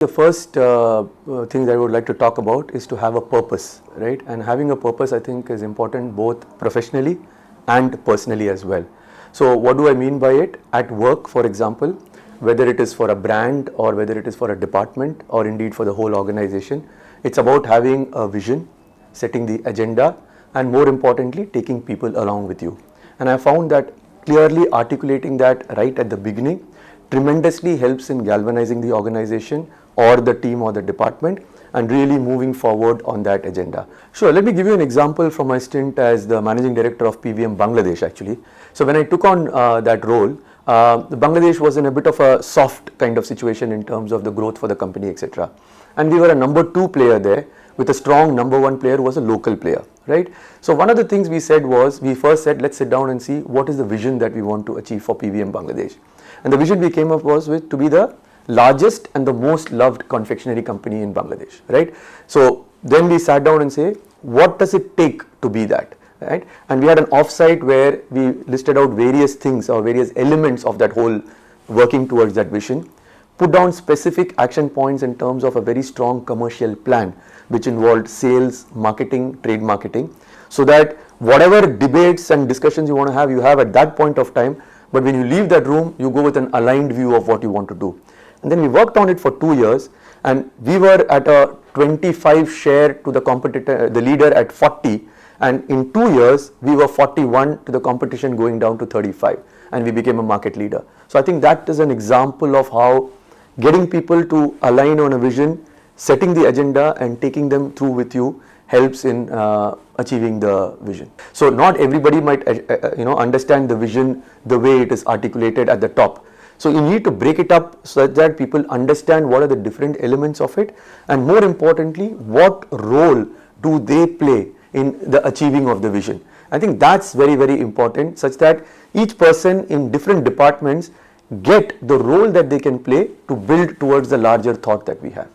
The first thing that I would like to talk about is to have a purpose, right? And having a purpose, I think, is important both professionally and personally as well. So what do I mean by it? At work, for example, whether it is for a brand or whether it is for a department or indeed for the whole organization, it's about having a vision, setting the agenda, and more importantly, taking people along with you. And I found that clearly articulating that right at the beginning tremendously helps in galvanizing the organization or the team or the department and really moving forward on that agenda. Sure, let me give you an example from my stint as the Managing Director of PVM Bangladesh actually. So when I took on that role, Bangladesh was in a bit of a soft kind of situation in terms of the growth for the company, etc. And we were a number 2 player there with a strong number 1 player who was a local player, right? So one of the things we said was, we first said, let's sit down and see what is the vision that we want to achieve for PVM Bangladesh. And the vision we came up was to be the largest and the most loved confectionery company in Bangladesh, right? So then we sat down and say, what does it take to be that, right? And we had an offsite where we listed out various things or various elements of that whole working towards that vision, put down specific action points in terms of a very strong commercial plan, which involved sales, marketing, trade marketing, so that whatever debates and discussions you want to have, you have at that point of time. But when you leave that room, you go with an aligned view of what you want to do. And then we worked on it for 2 years, and we were at a 25 share to the competitor, the leader at 40, and in 2 years we were 41 to the competition going down to 35, and we became a market leader. So I think that is an example of how getting people to align on a vision, setting the agenda and taking them through with you helps in achieving the vision. So not everybody might understand the vision the way it is articulated at the top. So you need to break it up so that people understand what are the different elements of it, and more importantly, what role do they play in the achieving of the vision. I think that's very, very important, such that each person in different departments get the role that they can play to build towards the larger thought that we have.